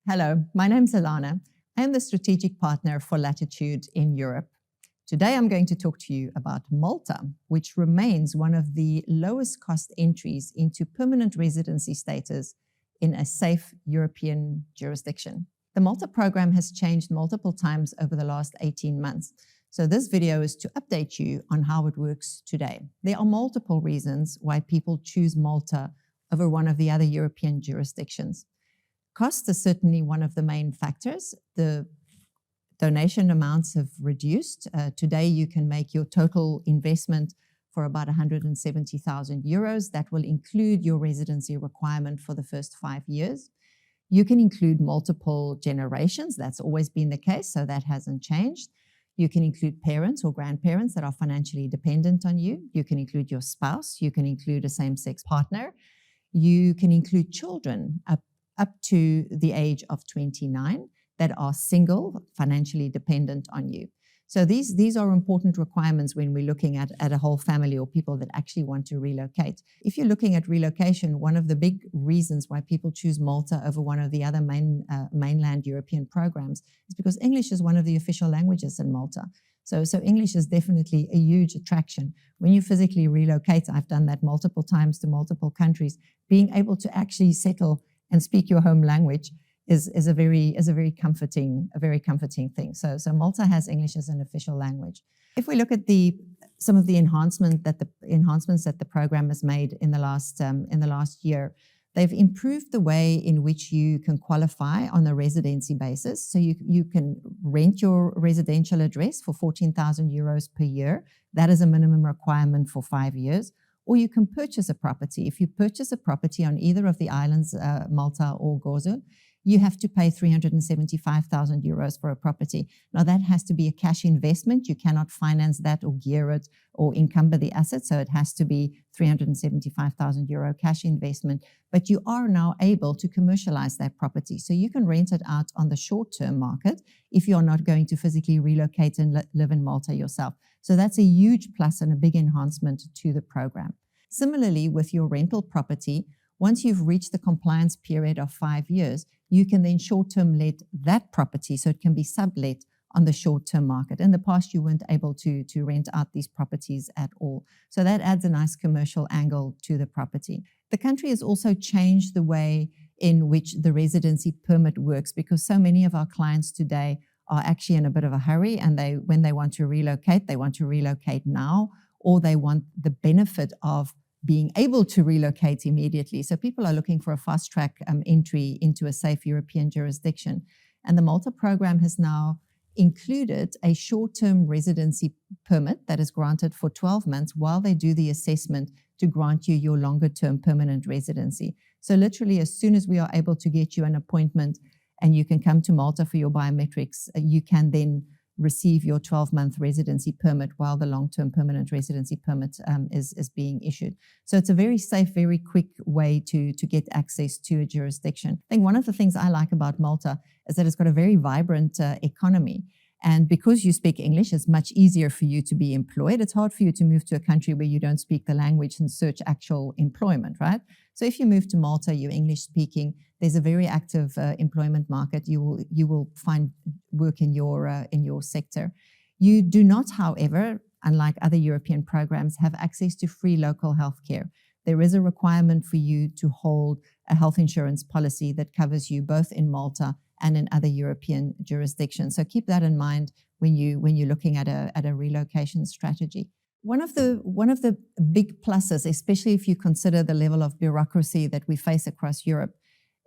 Hello, my name's Ilana. I am the strategic partner for Latitude in Europe. Today I'm going to talk to you about Malta, which remains one of the lowest cost entries into permanent residency status in a safe European jurisdiction. The Malta program has changed multiple times over the last 18 months. So this video is to update you on how it works today. There are multiple reasons why people choose Malta over one of the other European jurisdictions. Cost is certainly one of the main factors. The donation amounts have reduced. Today, you can make your total investment for about 170,000 euros. That will include your residency requirement for the first 5 years. You can include multiple generations. That's always been the case, so that hasn't changed. You can include parents or grandparents that are financially dependent on you. You can include your spouse. You can include a same-sex partner. You can include children up to the age of 29 that are single, financially dependent on you. So these are important requirements when we're looking at a whole family or people that actually want to relocate. If you're looking at relocation, one of the big reasons why people choose Malta over one of the other mainland European programs is because English is one of the official languages in Malta. So English is definitely a huge attraction. When you physically relocate, I've done that multiple times to multiple countries, being able to actually settle and speak your home language is a very comforting thing. So Malta has English as an official language. If we look at some of the enhancements that the program has made in the last year, they've improved the way in which you can qualify on a residency basis. So you can rent your residential address for 14,000 euros per year. That is a minimum requirement for 5 years. Or you can purchase a property. If you purchase a property on either of the islands, Malta or Gozo, you have to pay 375,000 euros for a property. Now that has to be a cash investment. You cannot finance that or gear it or encumber the asset. So it has to be 375,000 euro cash investment. But you are now able to commercialize that property. So you can rent it out on the short-term market if you're not going to physically relocate and live in Malta yourself. So that's a huge plus and a big enhancement to the program. Similarly, with your rental property, once you've reached the compliance period of 5 years, you can then short-term let that property, so it can be sublet on the short-term market. In the past, you weren't able to rent out these properties at all. So that adds a nice commercial angle to the property. The country has also changed the way in which the residency permit works, because so many of our clients today are actually in a bit of a hurry, and when they want to relocate now, or they want the benefit of being able to relocate immediately. So people are looking for a fast-track entry into a safe European jurisdiction. And the Malta program has now included a short-term residency permit that is granted for 12 months while they do the assessment to grant you your longer-term permanent residency. So literally, as soon as we are able to get you an appointment and you can come to Malta for your biometrics, you can then receive your 12-month residency permit while the long-term permanent residency permit is being issued. So it's a very safe, very quick way to get access to a jurisdiction. I think one of the things I like about Malta is that it's got a very vibrant economy. And because you speak English, it's much easier for you to be employed. It's hard for you to move to a country where you don't speak the language and search actual employment, right? So if you move to Malta, you're English speaking, there's a very active employment market. You will find work in your sector. You do not, however, unlike other European programs, have access to free local healthcare. There is a requirement for you to hold a health insurance policy that covers you both in Malta and in other European jurisdictions. So keep that in mind when you're looking at a relocation strategy. One of the big pluses, especially if you consider the level of bureaucracy that we face across Europe,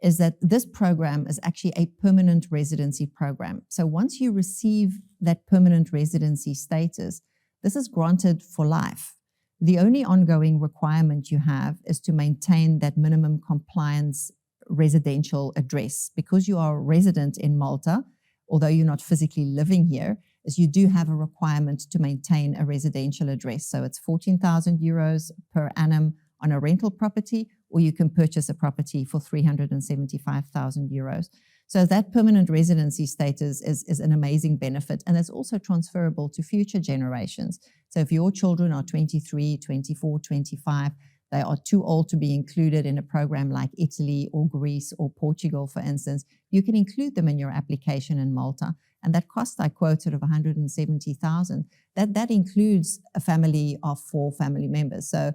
is that this program is actually a permanent residency program. So once you receive that permanent residency status, this is granted for life. The only ongoing requirement you have is to maintain that minimum compliance residential address. Because you are a resident in Malta, although you're not physically living here, is you do have a requirement to maintain a residential address. So it's 14,000 euros per annum on a rental property, or you can purchase a property for 375,000 euros. So that permanent residency status is an amazing benefit, and it's also transferable to future generations. So if your children are 23, 24, 25, they are too old to be included in a program like Italy or Greece or Portugal, for instance, you can include them in your application in Malta. And that cost I quoted of 170,000, that includes a family of 4 family members. So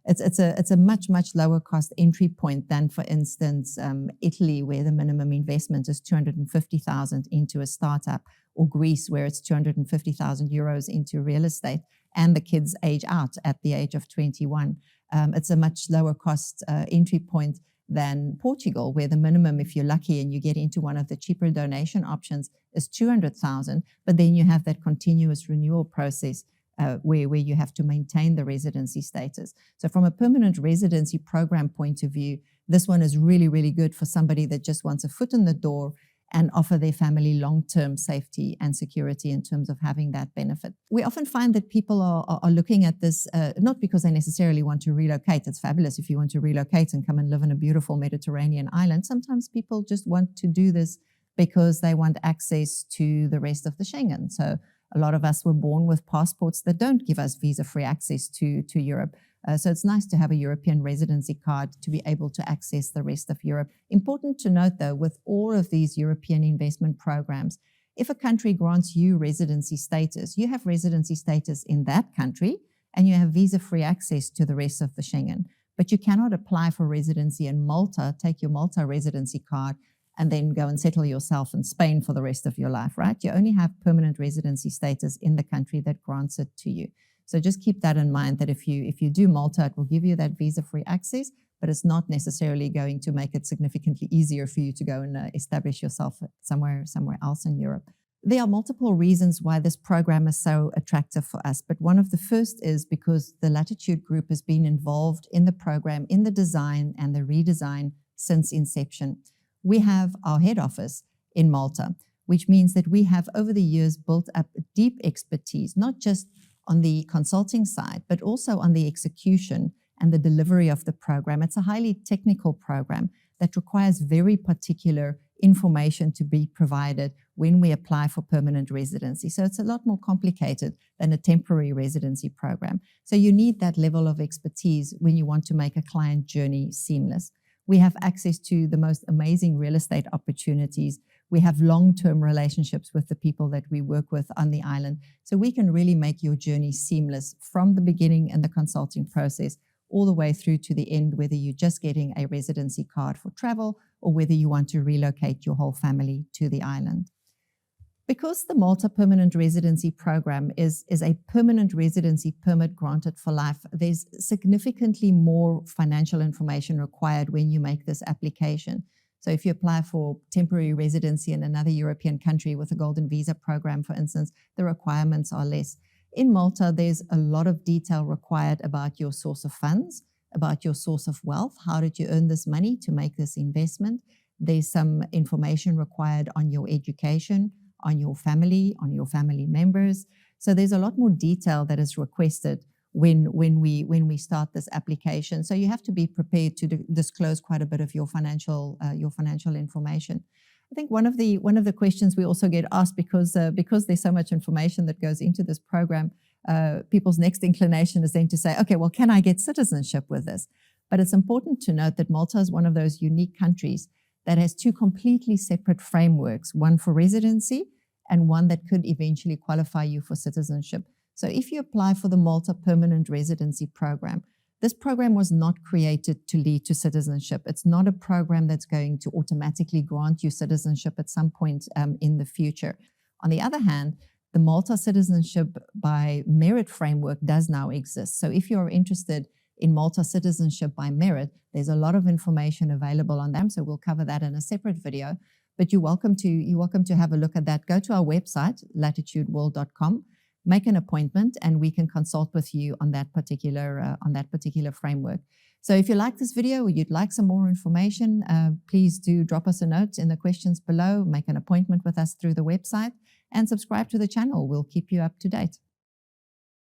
it's a much lower cost entry point than, for instance, Italy, where the minimum investment is 250,000 into a startup, or Greece, where it's 250,000 euros into real estate, and the kids age out at the age of 21. It's a much lower cost entry point than Portugal, where the minimum, if you're lucky and you get into one of the cheaper donation options, is 200,000, but then you have that continuous renewal process where you have to maintain the residency status. So from a permanent residency program point of view, this one is really good for somebody that just wants a foot in the door and offer their family long-term safety and security in terms of having that benefit. We often find that people are looking at this not because they necessarily want to relocate. It's fabulous if you want to relocate and come and live in a beautiful Mediterranean island. Sometimes people just want to do this because they want access to the rest of the Schengen. So a lot of us were born with passports that don't give us visa-free access to Europe. So it's nice to have a European residency card to be able to access the rest of Europe. Important to note, though, with all of these European investment programs, if a country grants you residency status, you have residency status in that country and you have visa-free access to the rest of the Schengen. But you cannot apply for residency in Malta, take your Malta residency card, and then go and settle yourself in Spain for the rest of your life, right? You only have permanent residency status in the country that grants it to you. So just keep that in mind, that if you do Malta, it will give you that visa-free access, but it's not necessarily going to make it significantly easier for you to go and establish yourself somewhere else in Europe. There are multiple reasons why this program is so attractive for us, but one of the first is because the Latitude Group has been involved in the program, in the design and the redesign since inception. We have our head office in Malta, which means that we have over the years built up deep expertise, not just on the consulting side, but also on the execution and the delivery of the program. It's a highly technical program that requires very particular information to be provided when we apply for permanent residency. So it's a lot more complicated than a temporary residency program. So you need that level of expertise when you want to make a client journey seamless. We have access to the most amazing real estate opportunities. We have long-term relationships with the people that we work with on the island. So we can really make your journey seamless from the beginning in the consulting process all the way through to the end, whether you're just getting a residency card for travel or whether you want to relocate your whole family to the island. Because the Malta Permanent Residency Program is a permanent residency permit granted for life, there's significantly more financial information required when you make this application. So if you apply for temporary residency in another European country with a golden visa program, for instance, the requirements are less. In Malta, there's a lot of detail required about your source of funds, about your source of wealth. How did you earn this money to make this investment? There's some information required on your education, on your family members. So there's a lot more detail that is requested when we start this application. So you have to be prepared to disclose quite a bit of your financial information. I think one of the questions we also get asked, because there's so much information that goes into this program, people's next inclination is then to say, okay, well, can I get citizenship with this? But it's important to note that Malta is one of those unique countries that has 2 completely separate frameworks, one for residency and one that could eventually qualify you for citizenship. So if you apply for the Malta Permanent Residency Program, this program was not created to lead to citizenship. It's not a program that's going to automatically grant you citizenship at some point in the future. On the other hand, the Malta Citizenship by Merit framework does now exist. So if you're interested in Malta Citizenship by Merit, there's a lot of information available on them. So we'll cover that in a separate video. But you're welcome to have a look at that. Go to our website, latitudeworld.com. Make an appointment and we can consult with you on that particular framework. So if you like this video or you'd like some more information, please do drop us a note in the questions below, make an appointment with us through the website and subscribe to the channel. We'll keep you up to date.